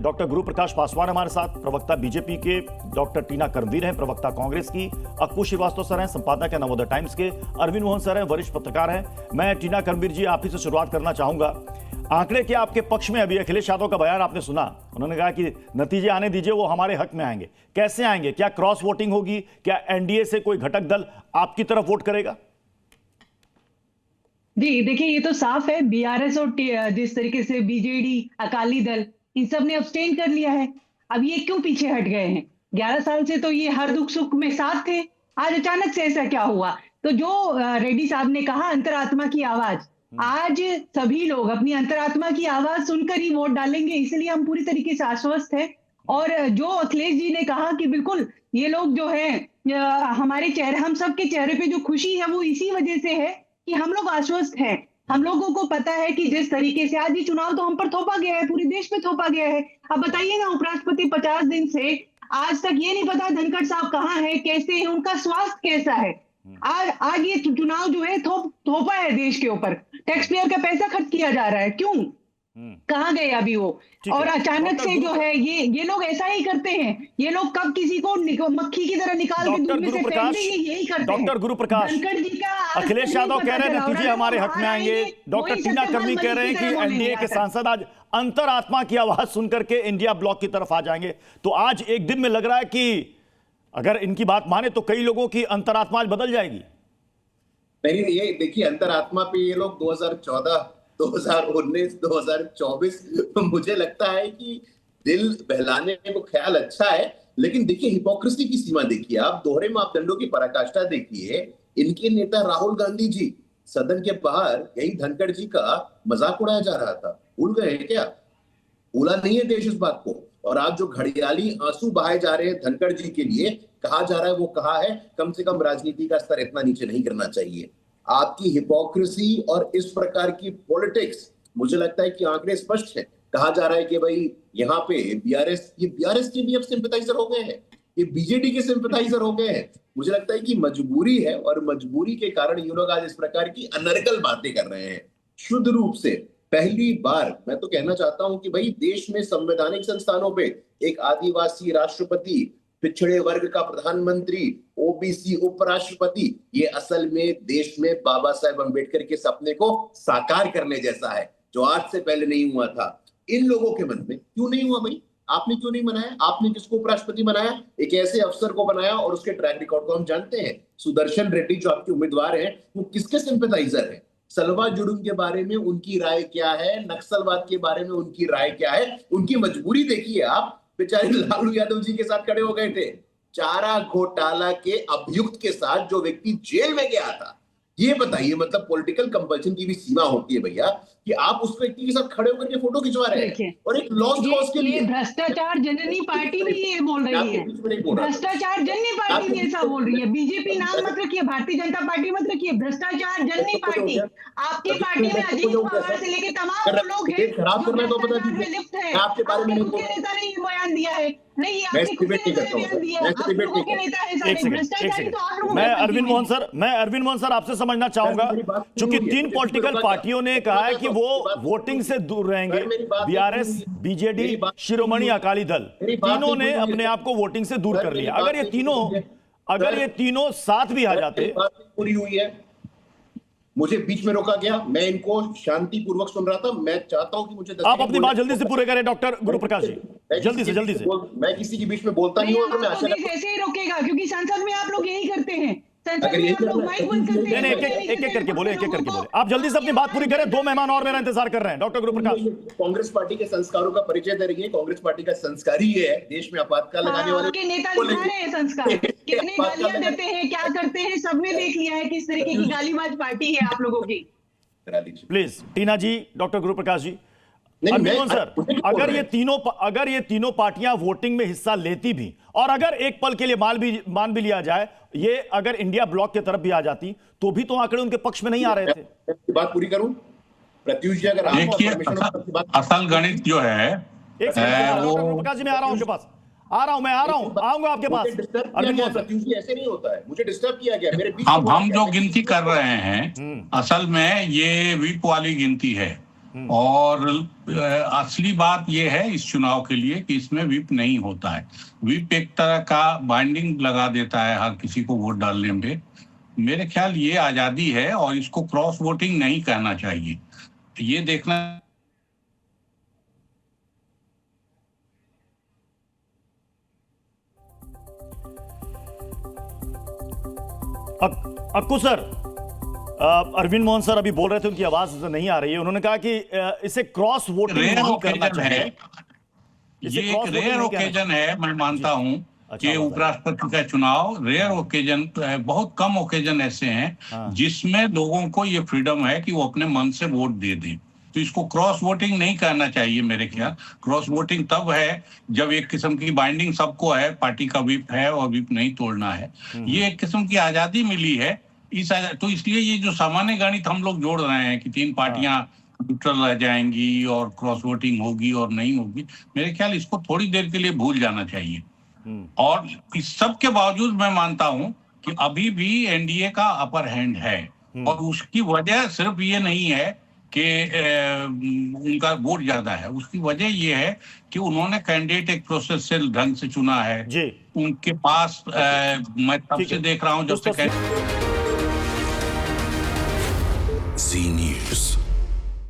Doctor गुरु प्रकाश पासवान हमारे साथ, प्रवक्ता बीजेपी के, डॉक्टर टीना कर्मवीर हैं, प्रवक्ता कांग्रेस की, अक्कू श्रीवास्तव सर हैं, संपादक है नवोदय टाइम्स के, अरविंद मोहन सर हैं, वरिष्ठ पत्रकार हैं। मैं टीना कर्मवीर जी आप ही से शुरुआत करना चाहूंगा। आंकड़े के आपके पक्ष में अभी अखिलेश यादव का बयान आपने सुना, उन्होंने कहा कि नतीजे आने दीजिए, वो हमारे हक में आएंगे। कैसे आएंगे? क्या क्रॉस वोटिंग होगी? क्या एनडीए से कोई घटक दल आपकी तरफ वोट करेगा? जी देखिए, ये तो साफ है, बीआरएस और जिस तरीके से बीजेडी, अकाली दल, इन सब ने अब्सटेन कर लिया है। अब ये क्यों पीछे हट गए हैं? 11 साल से तो ये हर दुख सुख में साथ थे, आज अचानक से ऐसा क्या हुआ? तो जो रेड्डी साहब ने कहा अंतरात्मा की आवाज, आज सभी लोग अपनी अंतरात्मा की आवाज सुनकर ही वोट डालेंगे, इसलिए हम पूरी तरीके से आश्वस्त हैं। और जो अखिलेश जी ने कहा कि बिल्कुल ये लोग जो है हमारे चेहरे, हम सबके चेहरे पे जो खुशी है वो इसी वजह से है कि हम लोग आश्वस्त हैं। हम लोगों को पता है कि जिस तरीके से आज ये चुनाव तो हम पर थोपा गया है, पूरे देश पे थोपा गया है। अब बताइए ना, उपराष्ट्रपति 50 दिन से आज तक ये नहीं पता धनखड़ साहब कहाँ है, कैसे है, उनका स्वास्थ्य कैसा है। आज ये चुनाव जो है थोपा है देश के ऊपर, टैक्स पेयर का पैसा खर्च किया जा रहा है, क्यों? कहाँ गए अभी वो? और अचानक से जो है ये लोग ऐसा ही करते हैं। ये लोग कब किसी को मक्खी की तरह निकाल के दूर में से फेंक देंगे, यही करते हैं। डॉक्टर गुरु प्रकाश, अखिलेश यादव कह रहे हैं नतीजे हमारे हक में आएंगे, डॉक्टर टीना कर्मी कह रहे हैं कि एनडीए के सांसद आज अंतरात्मा की आवाज सुनकर के इंडिया ब्लॉक की तरफ आ जाएंगे। तो आज एक दिन में लग रहा है कि अगर इनकी बात माने तो कई लोगों की अंतरात्मा आज बदल जाएगी। नहीं, ये देखिए, अंतरात्मा पे ये लोग 2014, 2019, 2024, मुझे लगता है कि दिल बहलाने को ख्याल अच्छा है, लेकिन देखिए हिपोक्रेसी की सीमा देखिए, आप दोहरे मापदंडों की पराकाष्ठा देखिए। इनके नेता राहुल गांधी जी सदन के बाहर यही धनखड़ जी का मजाक उड़ाया जा रहा था। भूल गए क्या? भूला नहीं है देश इस बात को। और आज जो घड़ियाली आंसू बहाए जा रहे हैं धनखड़ जी के लिए, कहा जा रहा है वो कहा है कम से कम राजनीति का स्तर इतना नीचे नहीं करना चाहिए। आपकी हिपोक्रेसी और इस प्रकार की पॉलिटिक्स, मुझे लगता है कि आंकड़े स्पष्ट है। कहा जा रहा है कि भाई यहाँ पे बीआरएस के भी अब सिंपैथाइजर हो गए हैं, ये बीजेडी के सिंपैथाइजर हो गए हैं। मुझे लगता है कि मजबूरी है, और मजबूरी के कारण ये लोग आज इस प्रकार की अनर्गल बातें कर रहे हैं। शुद्ध रूप से पहली बार मैं तो कहना चाहता हूं कि भाई देश में संवैधानिक संस्थानों पे एक आदिवासी राष्ट्रपति, पिछड़े वर्ग का प्रधानमंत्री, ओबीसी उपराष्ट्रपति, ये असल में देश में बाबा साहेब अंबेडकर के सपने को साकार करने जैसा है, जो आज से पहले नहीं हुआ था। इन लोगों के मन में क्यों नहीं हुआ भाई? आपने क्यों नहीं बनाया? आपने किसको उपराष्ट्रपति बनाया? एक ऐसे अफसर को बनाया, और उसके ट्रैक रिकॉर्ड को हम जानते हैं। सुदर्शन रेड्डी जो आपके उम्मीदवार हैं, वो किसके सिंपैथाइजर हैं? सलवा जुडुम के बारे में उनकी राय क्या है? नक्सलवाद के बारे में उनकी राय क्या है? उनकी मजबूरी देखिए आप। बेचारे लालू यादव जी के साथ खड़े हो गए थे, चारा घोटाला के अभियुक्त के साथ जो व्यक्ति जेल में गया था। ये बताइए, मतलब पॉलिटिकल कंपल्शन की भी सीमा होती है भैया, कि आप उस व्यक्ति के साथ खड़े होकर के फोटो खिंचवा रहे हैं, और एक लॉस्ट कॉज के लिए। भ्रष्टाचार जननी पार्टी भी ये बोल रही है, भ्रष्टाचार जननी पार्टी भी ऐसा बोल रही है। बीजेपी नाम मत रखिए, भारतीय जनता पार्टी मत रखिए, भ्रष्टाचार जननी पार्टी। आपकी पार्टी में अजीत पवार से लेकर तमाम लोग हैं जो लिप्त है। आपके मुख्य नेता ने ये बयान दिया है। नहीं, आपके मैं अरविंद मोहन सर आपसे समझना चाहूंगा, चूंकि 3 पॉलिटिकल पार्टियों ने कहा है कि वो वोटिंग से दूर रहेंगे, बीआरएस, बीजेडी, शिरोमणि अकाली दल, तीनों ने अपने आप को वोटिंग से दूर कर लिया। अगर ये तीनों साथ भी आ जाते। पूरी हुई है, मुझे बीच में रोका गया, मैं इनको शांतिपूर्वक सुन रहा था। मैं चाहता हूं कि मुझे आप अपनी बात जल्दी से पूरे करें डॉक्टर गुरु प्रकाश जी, जल्दी से। मैं किसी के बीच में बोलता नहीं हूं, और मैं आशा ऐसे ही रोकेगा, क्योंकि संसद में आप लोग यही करते हैं। एक एक करके बोले, आप जल्दी से अपनी बात पूरी करें। 2 मेहमान और मेरा इंतजार कर रहे हैं। डॉक्टर गुरु प्रकाश, कांग्रेस पार्टी के संस्कारों का परिचय दे रही है। कांग्रेस पार्टी का संस्कार ही है देश में आपातकाल लगाने वाले के नेता दिखा रहे हैं संस्कार, कितनी गालियां देते हैं, क्या करते हैं, सबने देख लिया है किस तरीके की गालीबाज पार्टी है आप लोगों की। Please Tina ji, doctor Guru Prakash ji, sir, अगर ये तीनों पार्टियां वोटिंग में हिस्सा लेती भी, और अगर एक पल के लिए मान भी लिया जाए ये अगर इंडिया ब्लॉक की तरफ भी आ जाती, तो भी तो आंकड़े उनके पक्ष में नहीं आ रहे थे। बात पूरी करूं प्रत्युष जी, अगर असल गणित जो है वो प्रकाश जी, मैं आ रहा हूं आपके पास, आऊंगा आपके पास। प्रत्युष जी, ऐसे नहीं होता है, मुझे डिस्टर्ब किया गया मेरे बीच। हम जो गिनती कर रहे हैं असल में ये व्हिप वाली गिनती है। और असली बात यह है इस चुनाव के लिए कि इसमें व्हिप नहीं होता है। व्हिप एक तरह का बाइंडिंग लगा देता है हर किसी को वोट डालने में। मेरे ख्याल ये आजादी है और इसको क्रॉस वोटिंग नहीं कहना चाहिए। ये देखना अक्कू सर, अरविंद मोहन सर अभी बोल रहे थे, उनकी आवाज नहीं आ रही है। उन्होंने कहा कि इसे क्रॉस वोटिंग नहीं करना चाहिए। ये एक रेयर ओकेजन है, मैं मानता हूं कि उपराष्ट्रपति का चुनाव रेयर ओकेजन, बहुत कम ओकेजन ऐसे हैं जिसमें लोगों को ये फ्रीडम है कि वो अपने मन से वोट दे दें। तो इसको क्रॉस वोटिंग नहीं करना चाहिए मेरे ख्याल। क्रॉस वोटिंग तब है जब एक किस्म की बाइंडिंग सबको है, पार्टी का व्हिप है और व्हिप नहीं तोड़ना है। ये एक किस्म की आजादी मिली है तो इसलिए ये जो सामान्य गणित हम लोग जोड़ रहे हैं कि 3 पार्टियां न्यूट्रल रह जाएंगी और क्रॉस वोटिंग होगी और नहीं होगी, मेरे ख्याल इसको थोड़ी देर के लिए भूल जाना चाहिए। और इस सब के बावजूद मैं मानता हूं कि अभी भी एनडीए का अपर हैंड है और उसकी वजह सिर्फ ये नहीं है कि उनका वोट ज्यादा है। उसकी वजह ये है कि उन्होंने कैंडिडेट एक प्रोसेस से ढंग से चुना है जी। उनके पास मैं तब से देख रहा हूं जब से जी न्यूज़।